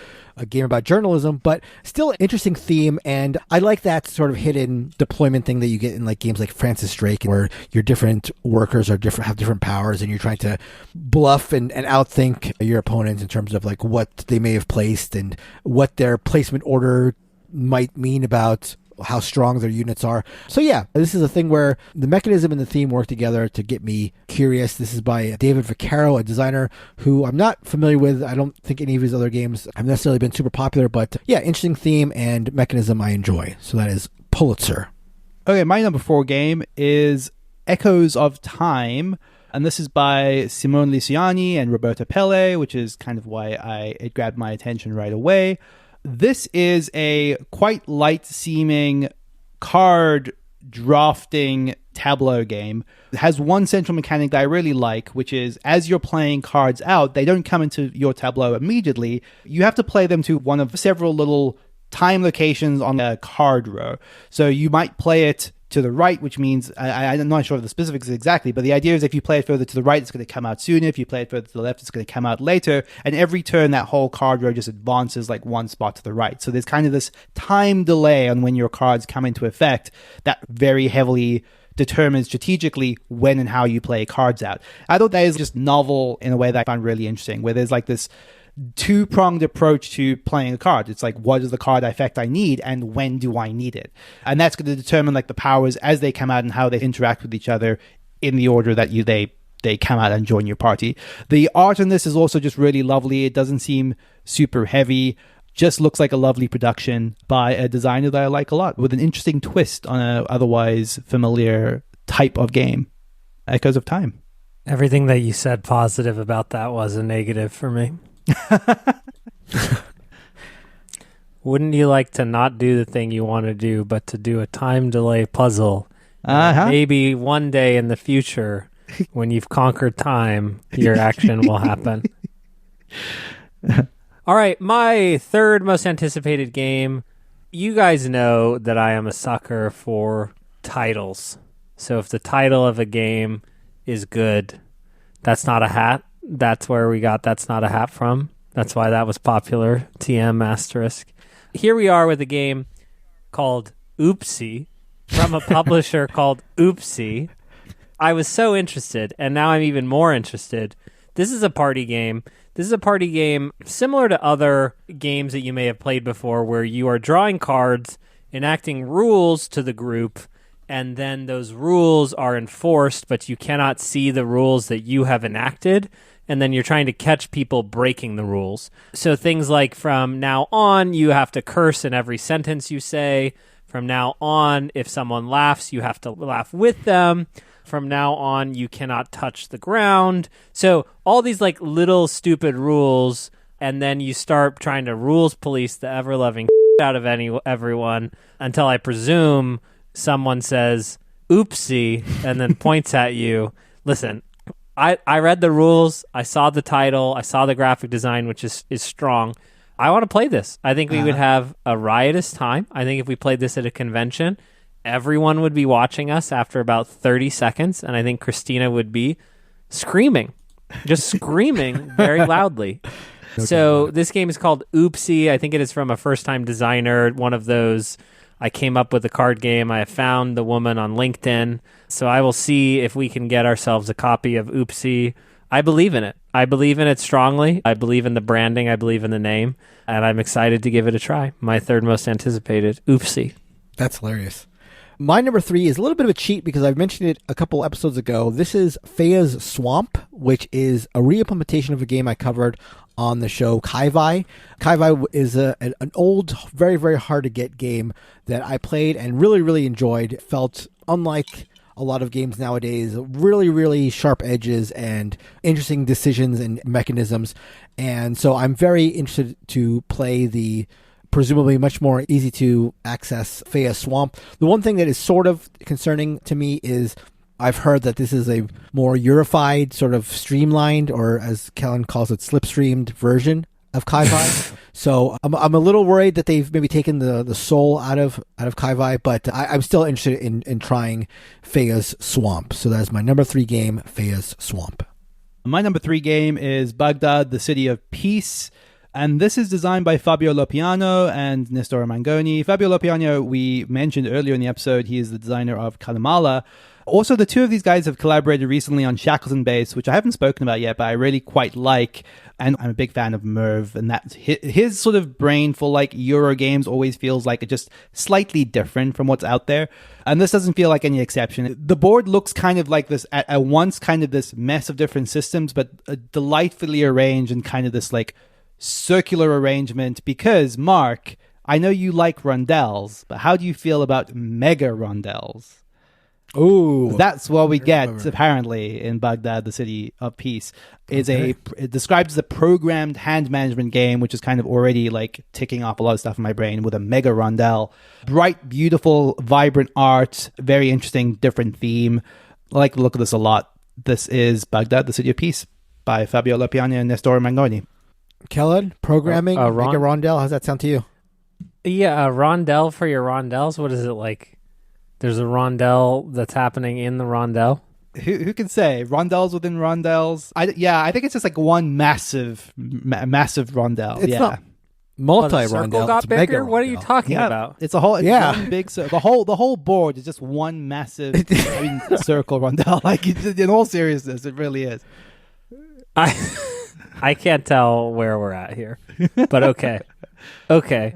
game about journalism, but still an interesting theme. And I like that sort of hidden deployment thing that you get in like games like Francis Drake, where your different workers have different powers, and you're trying to bluff and outthink your opponents in terms of like what they may have placed and what their placement order might mean about how strong their units are. So yeah, this is a thing where the mechanism and the theme work together to get me curious. This is by David Vaccaro, a designer who I'm not familiar with. I don't think any of his other games have necessarily been super popular, but yeah, interesting theme and mechanism I enjoy. So that is Pulitzer. Okay, my number 4 game is Echoes of Time And this is by Simone Liciani and Roberta Pelle, which is kind of why it grabbed my attention right away. This is a quite light-seeming card drafting tableau game. It has one central mechanic that I really like, which is as you're playing cards out, they don't come into your tableau immediately. You have to play them to one of several little time locations on a card row. So you might play it to the right, which means, I'm not sure of the specifics exactly, but the idea is if you play it further to the right, it's going to come out sooner. If you play it further to the left, it's going to come out later. And every turn, that whole card row just advances like one spot to the right. So there's kind of this time delay on when your cards come into effect that very heavily determines strategically when and how you play cards out. I thought that is just novel in a way that I found really interesting, where there's like this two-pronged approach to playing a card. It's like, what is the card effect I need and when do I need it? And that's going to determine like the powers as they come out and how they interact with each other in the order that they come out and join your party. The art in this is also just really lovely. It doesn't seem super heavy. Just looks like a lovely production by a designer that I like a lot, with an interesting twist on a otherwise familiar type of game. Echoes of Time. Everything that you said positive about that was a negative for me. Wouldn't you like to not do the thing you want to do, but to do a time delay puzzle? Maybe one day in the future, when you've conquered time, your action will happen. All right, my third most anticipated game. You guys know that I am a sucker for titles. So if the title of a game is good, that's not a hat. That's where we got That's Not a Hat from. That's why that was popular. TM asterisk. Here we are with a game called Oopsie from a publisher called Oopsie. I was so interested, and now I'm even more interested. This is a party game. This is a party game similar to other games that you may have played before, where you are drawing cards, enacting rules to the group, and then those rules are enforced, but you cannot see the rules that you have enacted. And then you're trying to catch people breaking the rules. So things like, from now on, you have to curse in every sentence you say. From now on, if someone laughs, you have to laugh with them. From now on, you cannot touch the ground. So all these like little stupid rules, and then you start trying to rules police the ever-loving out of everyone until I presume someone says, oopsie, and then points at you. Listen, I read the rules, I saw the title, I saw the graphic design, which is strong. I want to play this. I think we would have a riotous time. I think if we played this at a convention, everyone would be watching us after about 30 seconds, and I think Christina would be screaming, just screaming very loudly. So this game is called Oopsie. I think it is from a first-time designer, one of those, I came up with a card game. I found the woman on LinkedIn. So I will see if we can get ourselves a copy of Oopsie. I believe in it. I believe in it strongly. I believe in the branding. I believe in the name. And I'm excited to give it a try. My third most anticipated, Oopsie. That's hilarious. My number 3 is a little bit of a cheat because I've mentioned it a couple episodes ago. This is Feya's Swamp, which is a re-implementation of a game I covered on the show, Kai-Vi. Kai-Vi is an old, very, very hard to get game that I played and really, really enjoyed. It felt unlike a lot of games nowadays, really, really sharp edges and interesting decisions and mechanisms. And so I'm very interested to play the presumably much more easy to access Feya Swamp. The one thing that is sort of concerning to me is I've heard that this is a more unified, sort of streamlined, or as Kellen calls it, slipstreamed version of Kai-Vi. So I'm a little worried that they've maybe taken the soul out of Kai-Vi, but I'm still interested in trying Feya's Swamp. So that's my number 3 game, Feya's Swamp. My number 3 game is Baghdad, the City of Peace. And this is designed by Fabio Lopiano and Nestore Mangoni. Fabio Lopiano, we mentioned earlier in the episode, he is the designer of Calimala. Also, the two of these guys have collaborated recently on Shackleton Base, which I haven't spoken about yet, but I really quite like. And I'm a big fan of Merv, and that's his sort of brain for like Euro games always feels like it's just slightly different from what's out there. And this doesn't feel like any exception. The board looks kind of like this, at once kind of this mess of different systems, but delightfully arranged and kind of this like circular arrangement. Because, Mark, I know you like rondelles, but how do you feel about mega rondelles? Ooh. That's what we get, apparently, in Baghdad, the City of Peace. It describes the programmed hand management game, which is kind of already like ticking off a lot of stuff in my brain, with a mega rondel. Bright, beautiful, vibrant art, very interesting, different theme. I like the look of this a lot. This is Baghdad, the City of Peace by Fabio Lopiani and Nestor Mangoni. Kellen, programming, make a rondel. How's that sound to you? Yeah, a rondel for your rondels. What is it like? There's a rondel that's happening in the rondel. Who can say? Rondels within rondels? I think it's just like one massive rondel. It's not multi-rondel. Got it's bigger? mega What are you talking about? It's a whole. It's one big. The whole board is just one massive circle rondel. Like in all seriousness, it really is. I can't tell where we're at here, but okay.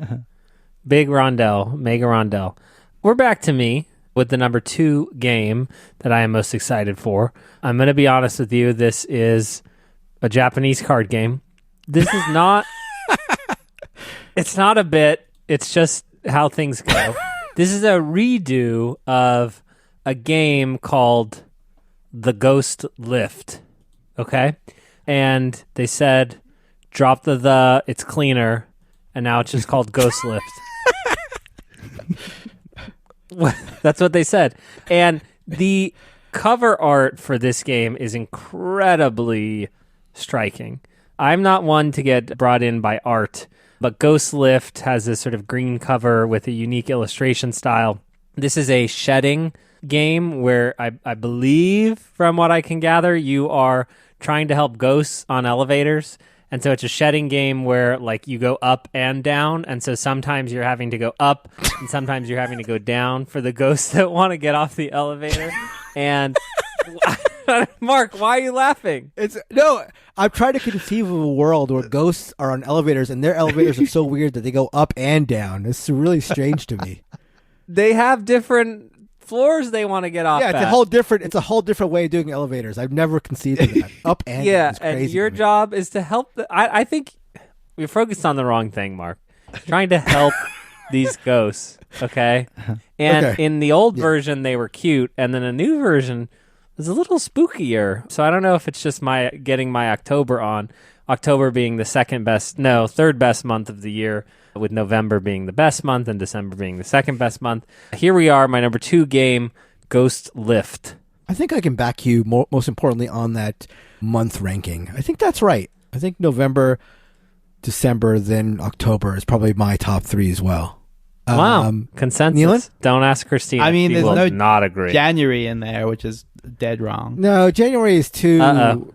Big rondel, mega rondel. We're back to me with the number 2 game that I am most excited for. I'm going to be honest with you. This is a Japanese card game. This is not... It's not a bit. It's just how things go. This is a redo of a game called The Ghost Lift. Okay? And they said, drop the, it's cleaner, and now it's just called Ghost Lift. That's what they said. And the cover art for this game is incredibly striking. I'm not one to get brought in by art, but Ghost Lift has this sort of green cover with a unique illustration style. This is a shedding game where I believe, from what I can gather, you are trying to help ghosts on elevators. And so it's a shedding game where like you go up and down. And so sometimes you're having to go up and sometimes you're having to go down for the ghosts that want to get off the elevator. And Mark, why are you laughing? I'm trying to conceive of a world where ghosts are on elevators and their elevators are so weird that they go up and down. It's really strange to me. They have different floors they want to get off. Yeah, it's a whole different way of doing elevators. I've never conceived of that. Up and down is crazy. And your job is to help. I think we're focused on the wrong thing, Mark. Trying to help these ghosts, okay? And in the old version, they were cute, and then a new version was a little spookier. So I don't know if it's just getting my October on. October being the third best month of the year, with November being the best month and December being the second best month. Here we are, my number 2 game, Ghost Lift. I think I can back you, most importantly, on that month ranking. I think that's right. I think November, December, then October is probably my top 3 as well. Wow. Consensus. Nealon? Don't ask Christina. I mean, she there's will no not agree. January in there, which is dead wrong. No, January is too...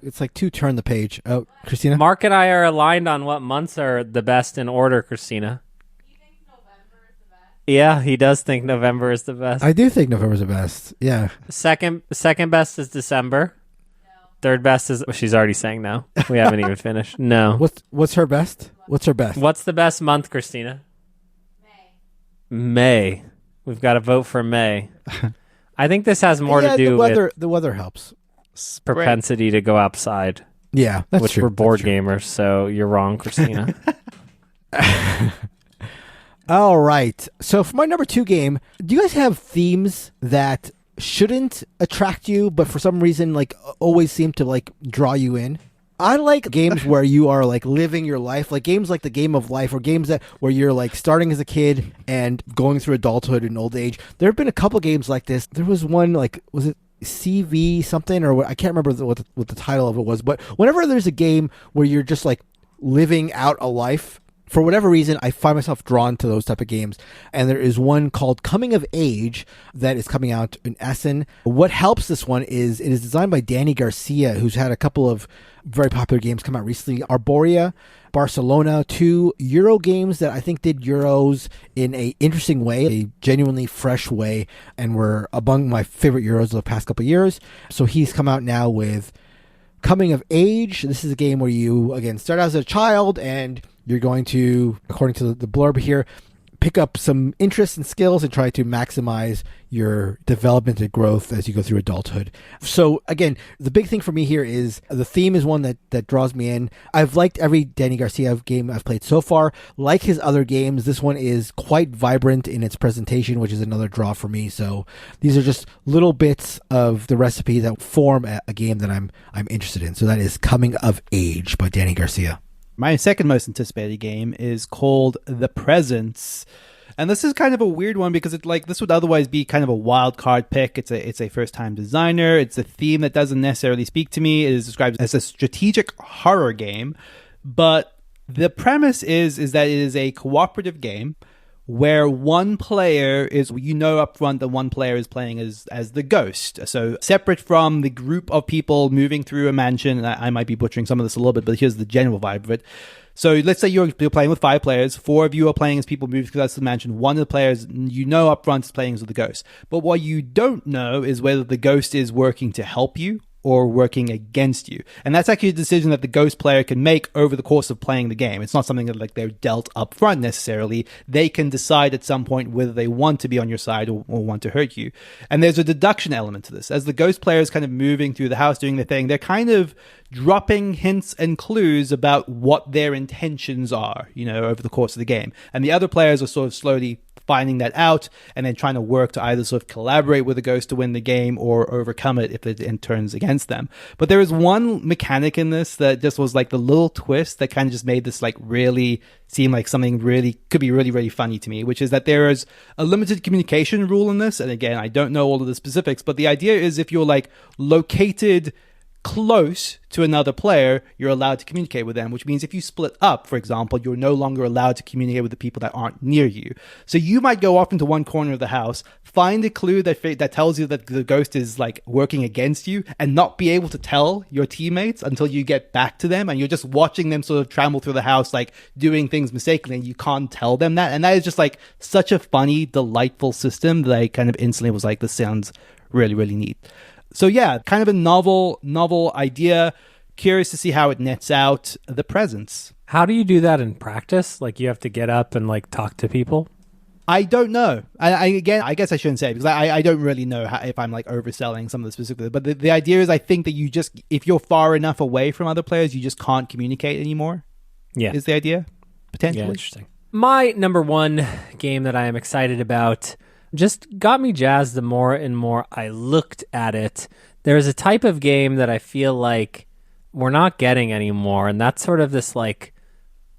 It's like too turn the page. Oh, Christina? Mark and I are aligned on what months are the best in order, Christina. He thinks November is the best. Yeah, he does think November is the best. I do think November's the best. Yeah. Second best is December. No. Third best is... she's already saying no. We haven't even finished. No. What's her best? What's her best? What's the best month, Christina? May. We've got to vote for May. I think this has more to do with the weather helps. propensity to go outside. Yeah, that's which true. we're board gamers, so you're wrong, Christina. All right. So for my number 2 game, do you guys have themes that shouldn't attract you, but for some reason, like, always seem to, like, draw you in? I like games where you are, like, living your life, like games like the Game of Life, or games where you're, like, starting as a kid and going through adulthood and old age. There have been a couple games like this. There was one, like, was it CV something, or I can't remember what the title of it was, but whenever there's a game where you're just, like, living out a life, for whatever reason, I find myself drawn to those type of games. And there is one called Coming of Age that is coming out in Essen. What helps this one is it is designed by Danny Garcia, who's had a couple of very popular games come out recently. Arborea, Barcelona, 2 Euro games that I think did Euros in a interesting way, a genuinely fresh way, and were among my favorite Euros of the past couple of years. So he's come out now with Coming of Age. This is a game where you, again, start out as a child and you're going to, according to the blurb here, pick up some interests and skills and try to maximize your development and growth as you go through adulthood. So again, the big thing for me here is the theme is one that draws me in. I've liked every Danny Garcia game I've played so far. Like his other games, this one is quite vibrant in its presentation, which is another draw for me. So these are just little bits of the recipe that form a game that I'm interested in. So that is Coming of Age by Danny Garcia. My second most anticipated game is called The Presence. And this is kind of a weird one because this would otherwise be kind of a wild card pick. It's a first-time designer. It's a theme that doesn't necessarily speak to me. It is described as a strategic horror game. But the premise is that it is a cooperative game where one player is, up front that one player is playing as the ghost. So separate from the group of people moving through a mansion. And I might be butchering some of this a little bit, but here's the general vibe of it. So let's say you're playing with 5 players. 4 of you are playing as people moving through the mansion. One of the players, up front, is playing as the ghost. But what you don't know is whether the ghost is working to help you or working against you. And that's actually a decision that the ghost player can make over the course of playing the game. It's not something that they're dealt up front necessarily. They can decide at some point whether they want to be on your side or want to hurt you. And there's a deduction element to this. As the ghost player is kind of moving through the house doing their thing, they're kind of dropping hints and clues about what their intentions are, over the course of the game. And the other players are sort of slowly finding that out and then trying to work to either sort of collaborate with the ghost to win the game or overcome it if it turns against them. But there is one mechanic in this that just was like the little twist that kind of just made this really seem like something really could be really, really funny to me, which is that there is a limited communication rule in this. And again, I don't know all of the specifics, but the idea is if you're located close to another player, you're allowed to communicate with them, which means if you split up, for example, you're no longer allowed to communicate with the people that aren't near you. So you might go off into one corner of the house, find a clue that tells you that the ghost is working against you, and not be able to tell your teammates until you get back to them, and you're just watching them sort of trample through the house, doing things mistakenly, and you can't tell them that. And that is just such a funny, delightful system that I kind of instantly was this sounds really, really neat. So yeah, kind of a novel idea. Curious to see how it nets out. The Presence. How do you do that in practice? You have to get up and talk to people? I don't know. I guess I shouldn't say because I don't really know if I'm overselling some of the specifics. But the idea is I think that you just, if you're far enough away from other players, you just can't communicate anymore. Yeah. Is the idea? Potentially. Yeah, interesting. My number one game that I am excited about just got me jazzed the more and more I looked at it. There's a type of game that I feel like we're not getting anymore, and that's sort of this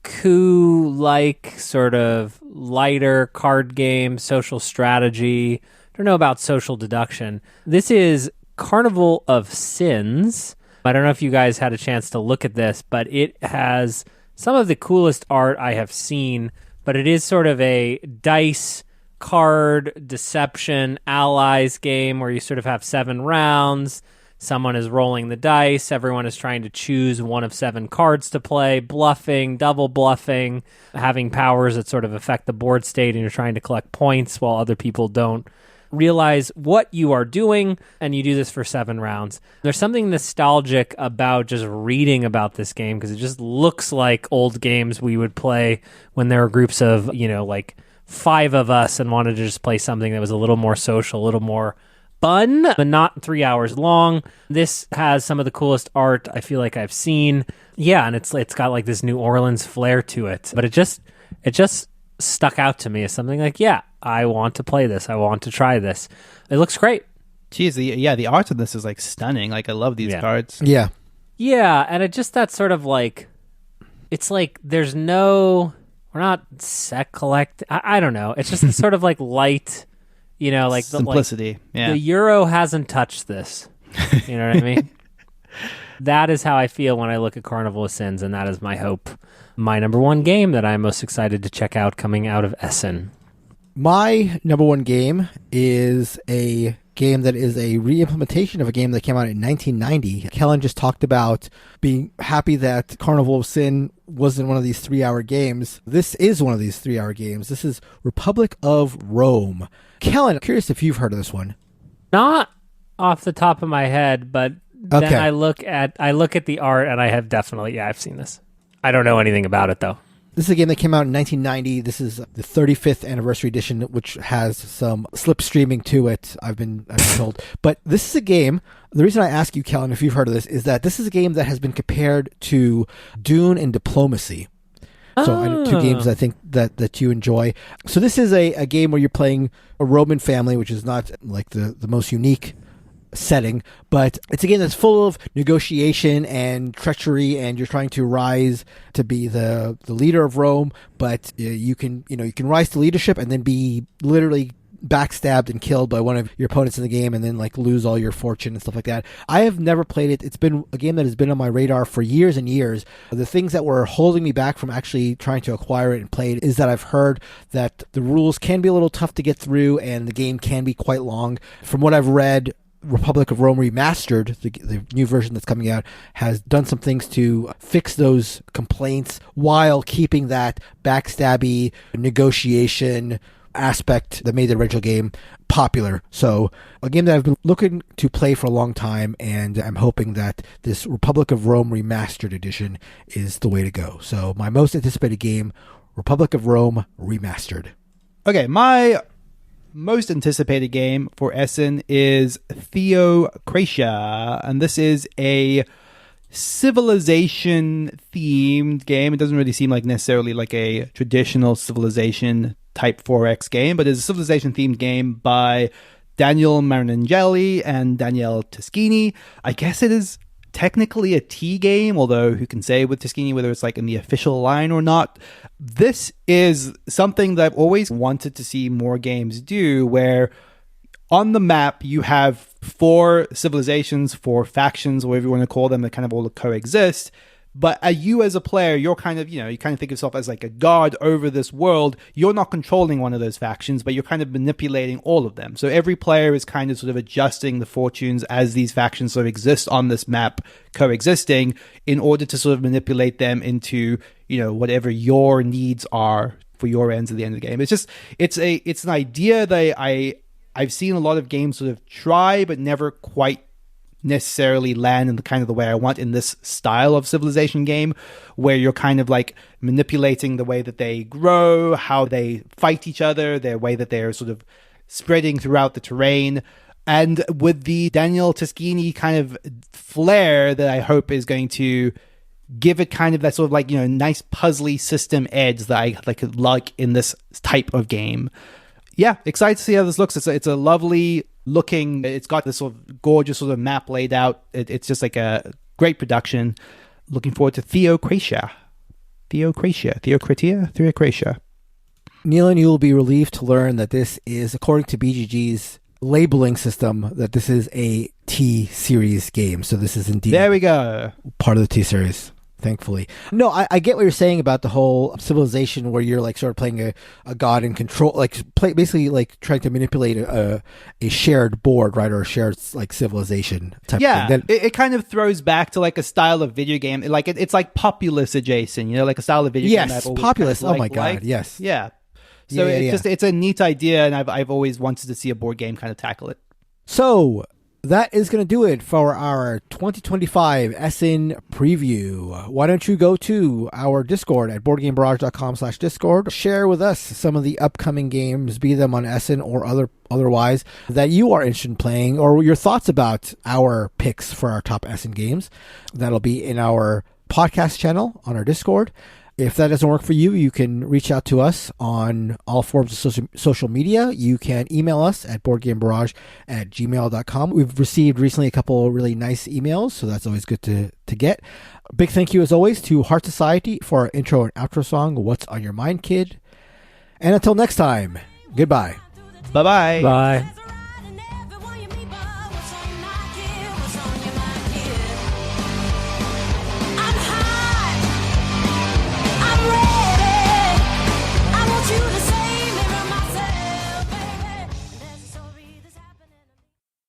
coup-like sort of lighter card game, social strategy. I don't know about social deduction. This is Carnival of Sins. I don't know if you guys had a chance to look at this, but it has some of the coolest art I have seen, but it is sort of a dice card deception allies game where you sort of have 7 rounds. Someone is rolling the dice. Everyone is trying to choose one of 7 cards to play, bluffing, double bluffing, having powers that sort of affect the board state, and you're trying to collect points while other people don't realize what you are doing, and you do this for 7 rounds. There's something nostalgic about just reading about this game because it just looks like old games we would play when there were groups of, 5 of us and wanted to just play something that was a little more social, a little more fun, but not 3 hours long. This has some of the coolest art I feel like I've seen. Yeah, and it's got this New Orleans flair to it. But it just stuck out to me as something I want to play this. I want to try this. It looks great. Jeez, the art of this is stunning. I love these cards. Yeah. Yeah, and it just that sort of it's there's no, we're not set collect. I don't know. It's just sort of light, simplicity. The Euro hasn't touched this. You know what I mean? That is how I feel when I look at Carnival of Sins, and that is my hope. My number one game that I'm most excited to check out coming out of Essen. My number one game is a game that is a re-implementation of a game that came out in 1990. Kellen just talked about being happy that Carnival of Sin wasn't one of these 3-hour games. This is one of these 3-hour games. This is Republic of Rome. Kellen, I'm curious if you've heard of this one. Not off the top of my head, but then I look at the art and I have definitely, I've seen this. I don't know anything about it though. This is a game that came out in 1990. This is the 35th anniversary edition, which has some slipstreaming to it, I've been told. But this is a game, the reason I ask you, Kellen, if you've heard of this, is that this is a game that has been compared to Dune and Diplomacy. So two games I think that you enjoy. So this is a game where you're playing a Roman family, which is not like the most unique setting, but it's a game that's full of negotiation and treachery, and you're trying to rise to be the leader of Rome, but you can rise to leadership and then be literally backstabbed and killed by one of your opponents in the game, and then like lose all your fortune and stuff like that. I have never played it. It's been a game that has been on my radar for years and years. The things that were holding me back from actually trying to acquire it and play it is that I've heard that the rules can be a little tough to get through and the game can be quite long. From what I've read, Republic of Rome Remastered, the new version that's coming out, has done some things to fix those complaints while keeping that backstabby negotiation aspect that made the original game popular. So a game that I've been looking to play for a long time, and I'm hoping that this Republic of Rome Remastered edition is the way to go. So my most anticipated game, Republic of Rome Remastered. Okay, my most anticipated game for Essen is Theocratia, and this is a civilization-themed game. It doesn't really seem like necessarily like a traditional civilization type 4X game, but it's a civilization-themed game by Daniel Marinangeli and Daniele Teschini. I guess it is technically a T game, although who can say with Teschini whether it's like in the official line or not. This is something that I've always wanted to see more games do, where on the map you have 4 civilizations, 4 factions, whatever you want to call them, that kind of all coexist. But you as a player, you're kind of, you kind of think of yourself as like a god over this world. You're not controlling one of those factions, but you're kind of manipulating all of them. So every player is kind of sort of adjusting the fortunes as these factions sort of exist on this map, coexisting, in order to sort of manipulate them into, whatever your needs are for your ends at the end of the game. It's just, it's an idea that I've seen a lot of games sort of try, but never quite necessarily land in the kind of the way I want in this style of civilization game, where you're kind of like manipulating the way that they grow, how they fight each other, their way that they're sort of spreading throughout the terrain. And with the Daniele Teschini kind of flair that I hope is going to give it kind of that sort of like, nice puzzly system edge that I like in this type of game. Yeah, excited to see how this looks. It's a lovely looking, it's got this sort of gorgeous sort of map laid out. It's just like a great production. Looking forward to Theocratia. Neil, you will be relieved to learn that this is, according to BGG's labeling system, that this is a T-series game. So this is indeed there we go, part of the T-series. Thankfully. No, I get what you're saying about the whole civilization where you're like sort of playing a god in control, basically like trying to manipulate a shared board, right? Or a shared like civilization type thing. Then, it kind of throws back to like a style of video game. Like it's like Populous adjacent, like a style of video game. Yes, Populous. Kind of oh my God. Yes. Yeah. So it's a neat idea, and I've always wanted to see a board game kind of tackle it. So that is going to do it for our 2025 Essen preview. Why don't you go to our Discord at boardgamebarrage.com/Discord. Share with us some of the upcoming games, be them on Essen or otherwise, that you are interested in playing, or your thoughts about our picks for our top Essen games. That'll be in our podcast channel on our Discord. If that doesn't work for you, you can reach out to us on all forms of social media. You can email us at boardgamebarrage@gmail.com. We've received recently a couple of really nice emails, so that's always good to get. A big thank you, as always, to Heart Society for our intro and outro song, What's on Your Mind, Kid? And until next time, goodbye. Bye-bye. Bye.